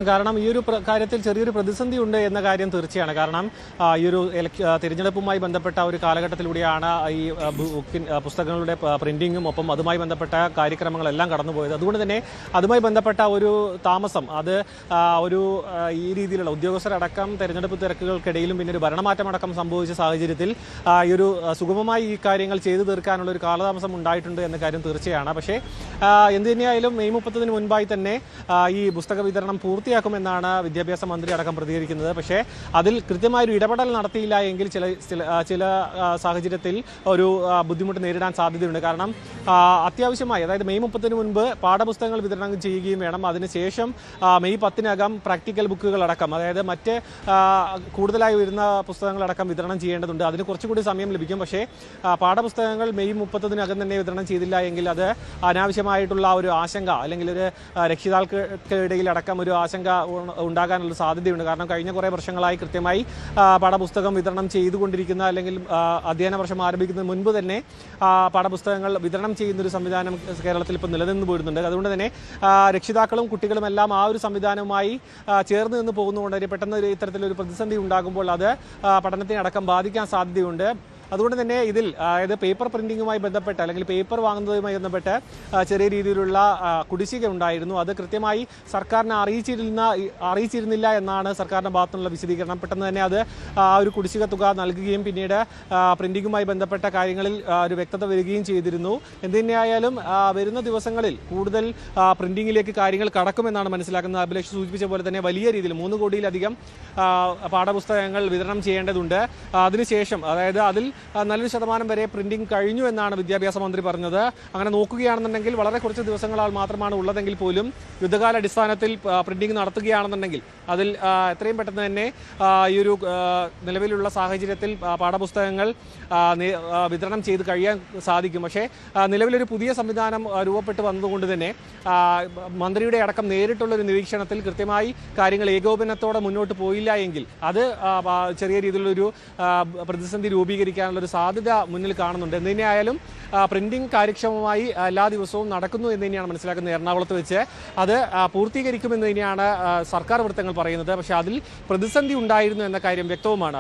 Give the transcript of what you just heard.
കാരണം ഈ ഒരു കാര്യത്തിൽ ചെറിയൊരു പ്രതിസന്ധി ഉണ്ട് എന്ന കാര്യം തീർച്ചയാണ്. കാരണം ഈ ഒരു തിരഞ്ഞെടുപ്പുമായി ബന്ധപ്പെട്ട ഒരു കാലഘട്ടത്തിലൂടെയാണ് ഈ പുസ്തകങ്ങളുടെ പ്രിന്റിങ്ങും ഒപ്പം അതുമായി ബന്ധപ്പെട്ട കാര്യക്രമങ്ങളെല്ലാം കടന്നുപോയത്. അതുകൊണ്ട് തന്നെ അതുമായി ബന്ധപ്പെട്ട ഒരു താമസം അത് ഒരു ഈ രീതിയിലുള്ള ഉദ്യോഗസ്ഥരടക്കം തെരഞ്ഞെടുപ്പ് തിരക്കുകൾക്കിടയിലും പിന്നെ ഒരു ഭരണമാറ്റമടക്കം സംഭവിച്ച സാഹചര്യത്തിൽ ഈ ഒരു സുഗമമായി ഈ കാര്യങ്ങൾ ചെയ്തു തീർക്കാനുള്ള ഒരു കാലതാമസം ഉണ്ടായിട്ടുണ്ട് എന്ന കാര്യം തീർച്ചയാണ്. പക്ഷേ എന്ത് തന്നെയായാലും മെയ് 30-ന് മുൻപായി തന്നെ ഈ പുസ്തക വിതരണം പൂർത്തിയാക്കുമെന്നാണ് വിദ്യാഭ്യാസ മന്ത്രി അടക്കം പ്രതികരിക്കുന്നത്. പക്ഷേ അതിൽ കൃത്യമായൊരു ഇടപെടൽ നടത്തിയില്ല എങ്കിൽ ചില സാഹചര്യത്തിൽ ഒരു ബുദ്ധിമുട്ട് നേരിടാൻ സാധ്യതയുണ്ട്. കാരണം അത്യാവശ്യമായി അതായത് മെയ് 30-ന് മുൻപ് പാഠപുസ്തകങ്ങൾ വിതരണം ചെയ്യുകയും വേണം. അതിനുശേഷം മെയ് 10-നകം പ്രാക്ടിക്കൽ ബുക്കുകളടക്കം അതായത് മറ്റ് കൂടുതലായി വരുന്ന പുസ്തകങ്ങളടക്കം വിതരണം ചെയ്യേണ്ടതുണ്ട്. അതിന് കുറച്ചുകൂടി സമയം ലഭിക്കും. പക്ഷേ പാഠപുസ്തകങ്ങൾ മെയ് 30-നകം തന്നെ വിതരണം ചെയ്തില്ല എങ്കിൽ അത് അനാവശ്യമായിട്ടുള്ള ഒരു ആശങ്ക അല്ലെങ്കിൽ ഒരു രക്ഷിതാക്കൾക്കിടയിലടക്കം ഒരു ആശങ്ക ഉണ്ടാകാനുള്ള സാധ്യതയുണ്ട്. കാരണം കഴിഞ്ഞ കുറേ വർഷങ്ങളായി കൃത്യമായി പാഠപുസ്തകം വിതരണം ചെയ്തുകൊണ്ടിരിക്കുന്ന അല്ലെങ്കിൽ അധ്യയന വർഷം ആരംഭിക്കുന്നതിന് മുൻപ് തന്നെ പാഠപുസ്തകങ്ങൾ വിതരണം ചെയ്യുന്നൊരു സംവിധാനം കേരളത്തിൽ ഇപ്പോൾ നിലനിന്ന് പോരുന്നുണ്ട്. അതുകൊണ്ട് തന്നെ രക്ഷിതാക്കളും കുട്ടികളും എല്ലാം ആ ഒരു സംവിധാനവുമായി ചേർന്ന് നിന്ന് പോകുന്നതുകൊണ്ട് പെട്ടെന്ന് ഇത്തരത്തിലൊരു പ്രതിസന്ധി ഉണ്ടാകുമ്പോൾ അത് പഠനത്തെ അടക്കം ബാധിക്കാൻ സാധ്യതയുണ്ട്. അതുകൊണ്ട് തന്നെ ഇതിൽ അതായത് പേപ്പർ പ്രിന്റിങ്ങുമായി ബന്ധപ്പെട്ട് അല്ലെങ്കിൽ പേപ്പർ വാങ്ങുന്നതുമായി ബന്ധപ്പെട്ട് ചെറിയ രീതിയിലുള്ള കുടിശ്ശിക ഉണ്ടായിരുന്നു. അത് കൃത്യമായി സർക്കാരിനെ അറിയിച്ചിരുന്നില്ല എന്നാണ് സർക്കാരിൻ്റെ ഭാഗത്തുനിന്നുള്ള വിശദീകരണം. പെട്ടെന്ന് തന്നെ അത് ഒരു കുടിശ്ശിക തുക നൽകുകയും പിന്നീട് പ്രിന്റിങ്ങുമായി ബന്ധപ്പെട്ട കാര്യങ്ങളിൽ ഒരു വ്യക്തത വരികയും ചെയ്തിരുന്നു. എന്തുതന്നെയായാലും വരുന്ന ദിവസങ്ങളിൽ കൂടുതൽ പ്രിന്റിങ്ങിലേക്ക് കാര്യങ്ങൾ കടക്കുമെന്നാണ് മനസ്സിലാക്കുന്നത്. അഭിലാഷ് സൂചിപ്പിച്ച പോലെ തന്നെ വലിയ രീതിയിൽ 3 കോടിയിലധികം പാഠപുസ്തകങ്ങൾ വിതരണം ചെയ്യേണ്ടതുണ്ട്. അതിനുശേഷം അതായത് അതിൽ നല്ലൊരു ശതമാനം വരെ പ്രിന്റിംഗ് കഴിഞ്ഞു എന്നാണ് വിദ്യാഭ്യാസ മന്ത്രി പറഞ്ഞത്. അങ്ങനെ നോക്കുകയാണെന്നുണ്ടെങ്കിൽ വളരെ കുറച്ച് ദിവസങ്ങളാൽ മാത്രമാണ് ഉള്ളതെങ്കിൽ പോലും യുദ്ധകാലാടിസ്ഥാനത്തിൽ പ്രിന്റിംഗ് നടത്തുകയാണെന്നുണ്ടെങ്കിൽ അതിൽ എത്രയും പെട്ടെന്ന് തന്നെ ഈ ഒരു നിലവിലുള്ള സാഹചര്യത്തിൽ പാഠപുസ്തകങ്ങൾ വിതരണം ചെയ്ത് കഴിയാൻ സാധിക്കും. പക്ഷേ നിലവിലൊരു പുതിയ സംവിധാനം രൂപപ്പെട്ട് വന്നതുകൊണ്ട് തന്നെ മന്ത്രിയുടെ അടക്കം നേരിട്ടുള്ളൊരു നിരീക്ഷണത്തിൽ കൃത്യമായി കാര്യങ്ങൾ ഏകോപനത്തോടെ മുന്നോട്ട് പോയില്ല എങ്കിൽ അത് ചെറിയ രീതിയിലുള്ളൊരു പ്രതിസന്ധി രൂപീകരിക്കാനുള്ളൊരു സാധ്യത മുന്നിൽ കാണുന്നുണ്ട്. എന്തുതന്നെയായാലും പ്രിന്റിംഗ് കാര്യക്ഷമമായി എല്ലാ ദിവസവും നടക്കുന്നു എന്ന് തന്നെയാണ് മനസ്സിലാക്കുന്നത്. എറണാകുളത്ത് വെച്ച് അത് പൂർത്തീകരിക്കുമെന്ന് തന്നെയാണ് സർക്കാർ വൃത്തങ്ങൾ പറയുന്നത്. പക്ഷേ അതിൽ പ്രതിസന്ധി ഉണ്ടായിരുന്നു എന്ന കാര്യം വ്യക്തവുമാണ്.